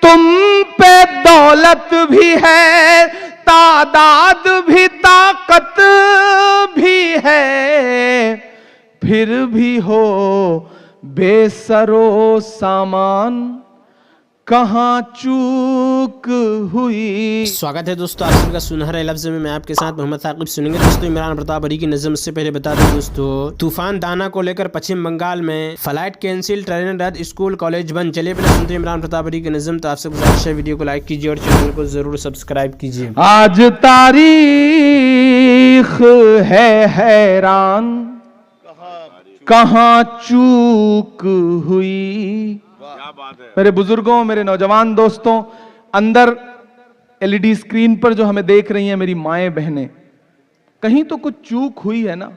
तुम पे दौलत भी है, तादाद भी, ताकत भी है, फिर भी हो बेसरो सामान, कहां चूक हुई। स्वागत है दोस्तों आज का सुनहरे लफ्ज़ में। मैं आपके साथ मोहम्मद साकिब सुनेंगे दोस्तों इमरान प्रताप अली की नज़म। से पहले बता दें दोस्तों, तूफान दाना को लेकर पश्चिम बंगाल में फ्लाइट कैंसिल, ट्रेन रद्द, स्कूल कॉलेज बंद। चलिए पहले सुनते हैं इमरान प्रताप अली की नज़म। तो आपसे गुजारिश है वीडियो को लाइक कीजिए और चैनल को जरूर सब्सक्राइब कीजिए। आज तारीख है हैरान, कहां चूक हुई। मेरे बुजुर्गों, मेरे नौजवान दोस्तों, अंदर एलईडी स्क्रीन पर जो हमें देख रही हैं मेरी माएं बहनें, कहीं तो कुछ चूक हुई है ना,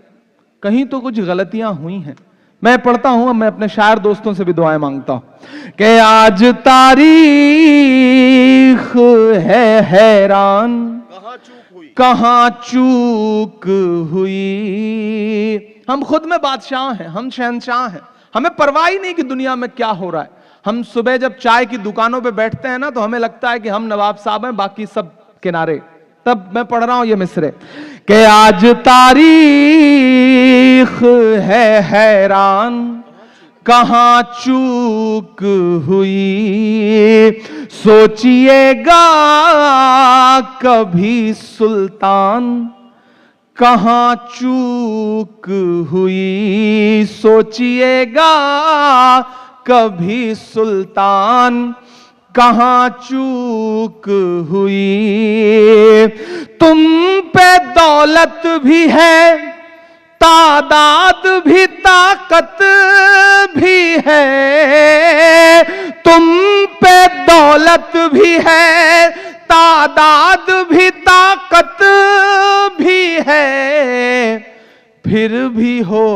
कहीं तो कुछ गलतियां हुई हैं। मैं पढ़ता हूं, अब मैं अपने शायर दोस्तों से भी दुआएं मांगता हूं कि आज तारीख है हैरान, कहां चूक हुई। हम खुद में बादशाह हैं, हम शहंशाह हैं, हमें परवाह ही नहीं कि दुनिया में क्या हो रहा है। हम सुबह जब चाय की दुकानों पे बैठते हैं ना, तो हमें लगता है कि हम नवाब साहब हैं, बाकी सब किनारे। तब मैं पढ़ रहा हूं ये मिसरे कि आज तारीख है हैरान, कहां चूक हुई। सोचिएगा कभी सुल्तान, कहां चूक हुई। सोचिएगा कभी सुल्तान, कहां चूक हुई। तुम पे दौलत भी है, तादाद भी, ताकत भी है। तुम पे दौलत भी है, तादाद भी, ताकत भी है, फिर भी हो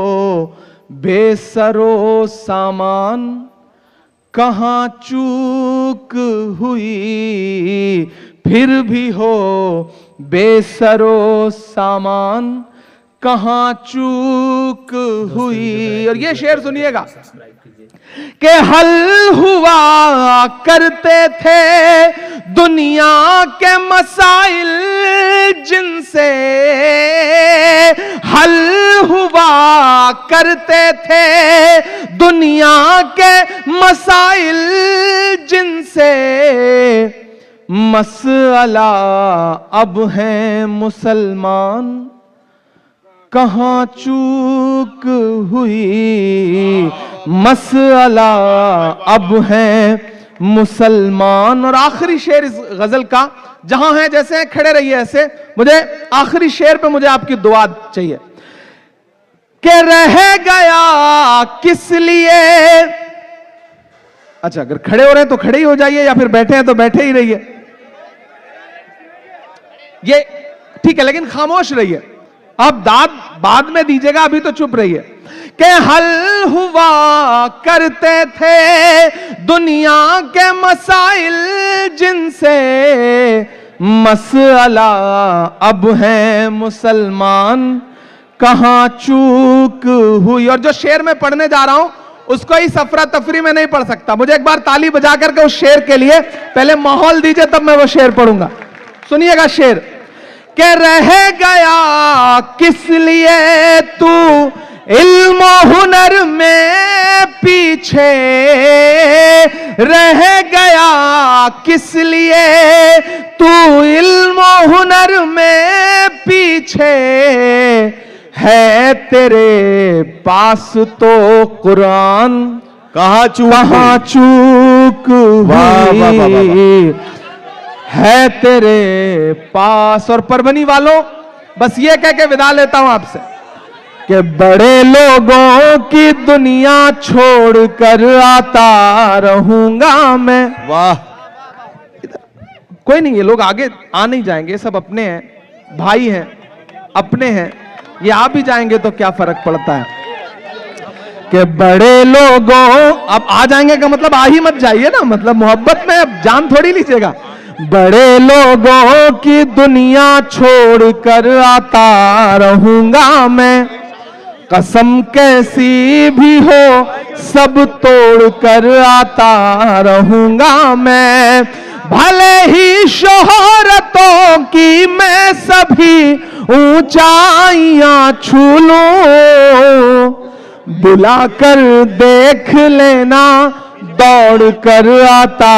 बेसरो सामान, कहां चूक हुई। फिर भी हो बेसरो सामान, कहां चूक हुई। और ये शेर सुनिएगा कि हल हुआ करते थे दुनिया के मसाइल जिनसे, हल हुआ करते थे दुनिया के मसाइल जिनसे, मसला अब हैं मुसलमान, कहां चूक हुई। मसला अब है मुसलमान। और आखिरी शेर इस गजल का, जहां है जैसे खड़े रहिए ऐसे, मुझे आखिरी शेर पे मुझे आपकी दुआ चाहिए कि रह गया किस लिए। अच्छा, अगर खड़े हो रहे हैं तो खड़े ही हो जाइए, या फिर बैठे हैं तो बैठे ही रहिए। ये ठीक है, लेकिन खामोश रहिए। आप दाद बाद में दीजिएगा, अभी तो चुप रहिए। कि हल हुआ करते थे दुनिया के मसाइल जिनसे, मसला अब है मुसलमान, कहां चूक हुई। और जो शेर मैं पढ़ने जा रहा हूं उसको ही सफरा तफरी में नहीं पढ़ सकता। मुझे एक बार ताली बजा करके उस शेर के लिए पहले माहौल दीजिए, तब मैं वो शेर पढ़ूंगा। सुनिएगा शेर कि रह गया किस लिए तू इल्म हुनर में पीछे, रह गया किस लिए तू इल्म हुनर में पीछे, है तेरे पास तो कुरान, कहां चूक हुई। है तेरे पास। और परभनी वालों, बस ये कह के विदा लेता हूं आपसे कि बड़े लोगों की दुनिया छोड़कर आता रहूंगा मैं। वाह, कोई नहीं, ये लोग आगे आ नहीं जाएंगे, सब अपने हैं, भाई हैं, अपने हैं। ये आ भी जाएंगे तो क्या फर्क पड़ता है कि बड़े लोगों, अब आ जाएंगे का मतलब आ ही मत जाइए ना, मतलब मोहब्बत में अब जान थोड़ी लीजिएगा। बड़े लोगों की दुनिया छोड़कर आता रहूंगा मैं, कसम कैसी भी हो सब तोड़ कर आता रहूंगा मैं, भले ही शोहरतों की मैं सभी ऊंचाइयां छू लूं, बुलाकर देख लेना दौड़ कर आता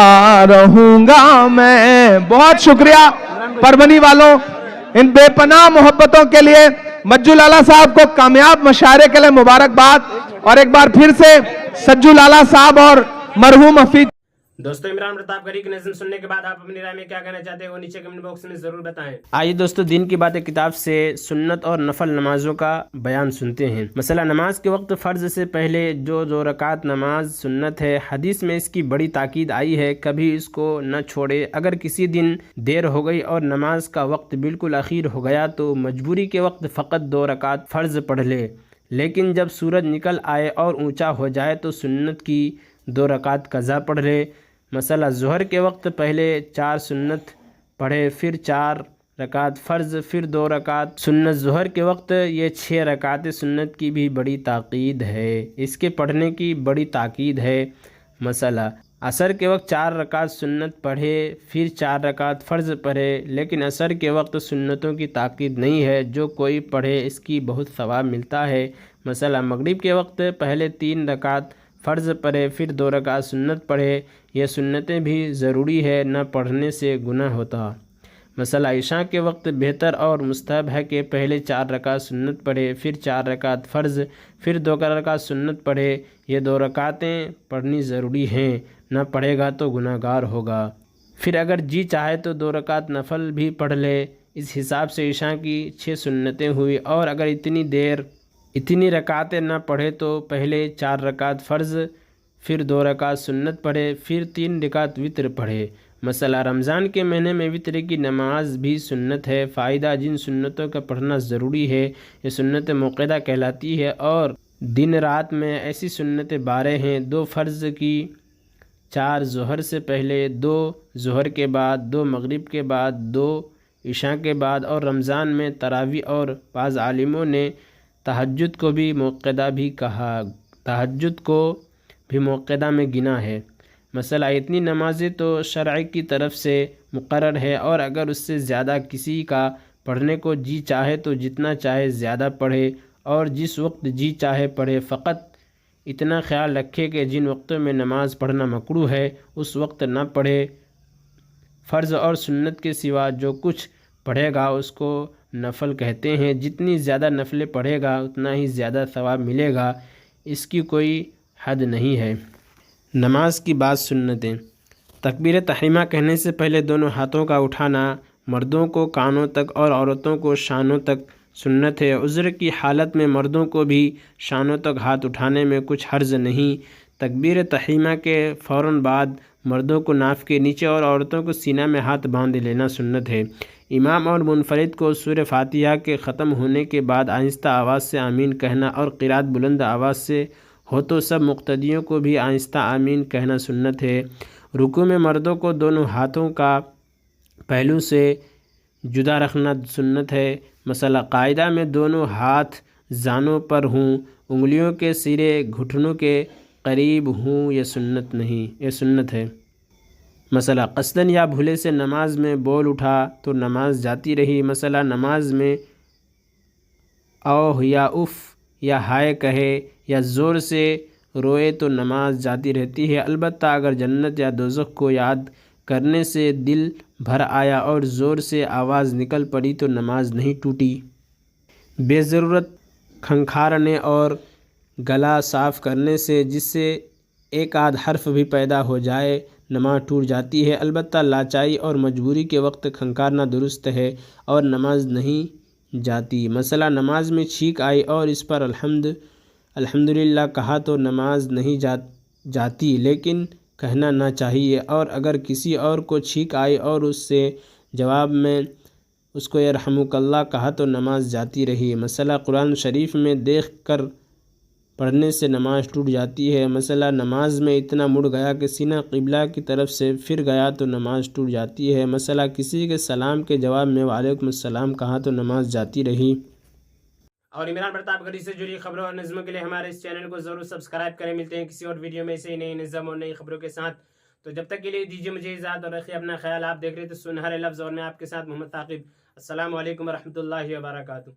रहूंगा मैं। बहुत शुक्रिया परभनी वालों, इन बेपनाह मोहब्बतों के लिए। मज्जू लाला साहब को कामयाब मशारे के लिए मुबारकबाद। और एक बार फिर से सज्जू लाला साहब और मरहूम हफीज। दोस्तों, इमरान प्रताप गरी की नज़्म सुनने के बाद आप अपनी राय में क्या कहना चाहते हैं वो नीचे कमेंट बॉक्स में जरूर बताएं। आइए दोस्तों, दिन की बातें किताब से सुन्नत और नफल नमाजों का बयान सुनते हैं। मसला, नमाज के वक्त फ़र्ज से पहले जो 2 रकात नमाज सुन्नत है, हदीस में इसकी बड़ी ताकीद आई है, कभी इसको न छोड़े। अगर किसी दिन देर हो गई और नमाज का वक्त बिल्कुल आखिर हो गया तो मजबूरी के वक्त फ़कत 2 रकात फ़र्ज पढ़ ले, लेकिन जब सूरज निकल आए और ऊँचा हो जाए तो सुन्नत की 2 रकात कज़ा पढ़ ले। मसला, ज़ोहर के वक्त पहले 4 सुन्नत पढ़े, फिर 4 रकात फ़र्ज़, फिर 2 रकात सुन्नत। ज़ोहर के वक्त ये 6 रकात सुन्नत की भी बड़ी ताकीद है, इसके पढ़ने की बड़ी ताकीद है। मसला, असर के वक्त 4 रकात सुन्नत पढ़े, फिर 4 रकात फ़र्ज़ पढ़े, लेकिन असर के वक्त सुन्नतों की ताकीद नहीं है, जो कोई पढ़े इसकी बहुत सवाब मिलता है। मसला, मगरिब के वक्त पहले 3 रकात फ़र्ज़ पढ़े, फिर 2 रकात सुन्नत पढ़े, यह सुन्नतें भी ज़रूरी है, न पढ़ने से गुनाह होता। मसला, इशा के वक्त बेहतर और मुस्तहब है कि पहले 4 रकात सुन्नत पढ़े, फिर 4 रकात फ़र्ज़, फिर 2 रकात सुन्नत पढ़े। ये 2 रकातें पढ़नी ज़रूरी हैं, न पढ़ेगा तो गुनाहगार होगा। फिर अगर जी चाहे तो 2 रकात नफल भी पढ़ ले। इस हिसाब से इशा की 6 सुन्नतें हुई। और अगर इतनी रकातें न पढ़े तो पहले 4 रकात फ़र्ज़, फिर 2 रकात सुन्नत पढ़े, फिर 3 रकात वित्र पढ़े। मसला, रमज़ान के महीने में वित्र की नमाज भी सुन्नत है। फ़ायदा, जिन सुन्नतों का पढ़ना ज़रूरी है ये सुन्नत मुक़्क़दा कहलाती है, और दिन रात में ऐसी सुन्नतें 12 हैं। 2 फ़र्ज़ की, 4 ज़ोहर से पहले, 2 ज़ोहर के बाद, 2 मगरिब के बाद, 2 इशा के बाद, और रमज़ान में तरावी। और बाज़ आलिमों ने तहज्जुद को भी मुक़्क़दा भी कहा, तहज्जुद को भी मुक़्क़दा में गिना है। मसला, इतनी नमाज़ें तो शरअ की तरफ से मुक़र्रर है, और अगर उससे ज़्यादा किसी का पढ़ने को जी चाहे तो जितना चाहे ज़्यादा पढ़े, और जिस वक्त जी चाहे पढ़े। फ़कत इतना ख्याल रखे कि जिन वक्तों में नमाज पढ़ना मकरूह है उस वक्त न पढ़े। फ़र्ज़ और सुन्नत के सिवा जो कुछ पढ़ेगा उसको नफल कहते हैं। जितनी ज़्यादा नफलें पढ़ेगा उतना ही ज़्यादा सवाब मिलेगा, इसकी कोई हद नहीं है। नमाज की बात सुन्नतें, तकबीर तहरीमा कहने से पहले दोनों हाथों का उठाना मर्दों को कानों तक और औरतों को शानों तक सुन्नत है। उज़्र की हालत में मर्दों को भी शानों तक हाथ उठाने में कुछ हर्ज नहीं। तकबीर तहरीमा के फ़ौरन बाद मर्दों को नाफ के नीचे और औरतों को सीना में हाथ बांध लेना सुन्नत है। इमाम और मुनफरिद को सूरह फातिहा के ख़त्म होने के बाद आहिस्ता आवाज़ से आमीन कहना, और क़िरात बुलंद आवाज़ से हो तो सब मुक्तदियों को भी आहिस्ता आमीन कहना सुन्नत है। रुकू में मर्दों को दोनों हाथों का पहलू से जुदा रखना सुन्नत है। मसला, कायदा में दोनों हाथ जानों पर हों, उंगलियों के सिरे घुटनों के करीब हों, यह सुन्नत नहीं, यह सुन्नत है। मसला, कसदन या भूले से नमाज में बोल उठा तो नमाज जाती रही। मसला, नमाज में औ या उफ़ या हाय कहे या ज़ोर से रोए तो नमाज जाती रहती है। अलबत्ता अगर जन्नत या दोज़ख को याद करने से दिल भर आया और ज़ोर से आवाज़ निकल पड़ी तो नमाज नहीं टूटी। बेज़रूरत खंखारने और गला साफ़ करने से जिससे एक आध हर्फ भी पैदा हो जाए नमाज टूट जाती है। अलबत्ता लाचाई और मजबूरी के वक्त खंखारना दुरुस्त है और नमाज नहीं जाती। मसला, नमाज में छींक आई और इस पर अल्हम्दुलिल्लाह कहा तो नमाज नहीं जाती, लेकिन कहना ना चाहिए। और अगर किसी और को छींक आई और उससे जवाब में उसको यरहमुकल्लाह कहा तो नमाज जाती रही। मसला, कुरान शरीफ में देख कर पढ़ने से नमाज टूट जाती है। मसला, नमाज में इतना मुड़ गया कि सीना क़िबला की तरफ से फिर गया तो नमाज टूट जाती है। मसला, किसी के सलाम के जवाब में वालेकुम अस्सलाम कहा तो नमाज जाती रही। और इमरान प्रतापगढ़ी से जुड़ी खबरों और नज़मों के लिए हमारे इस चैनल को जरूर सब्सक्राइब करें। मिलते हैं किसी और वीडियो में से नई नज़म और नई खबरों के साथ। तो जब तक के लिए दीजिए मुझे इजाज़त और रखिए अपना ख्याल। आप देख रहे थे सुनहरे लफ्ज़ और मैं आपके साथ मोहम्मद ताकिब। अस्सलाम वालेकुम रहमतुल्लाहि व बरकातुहू।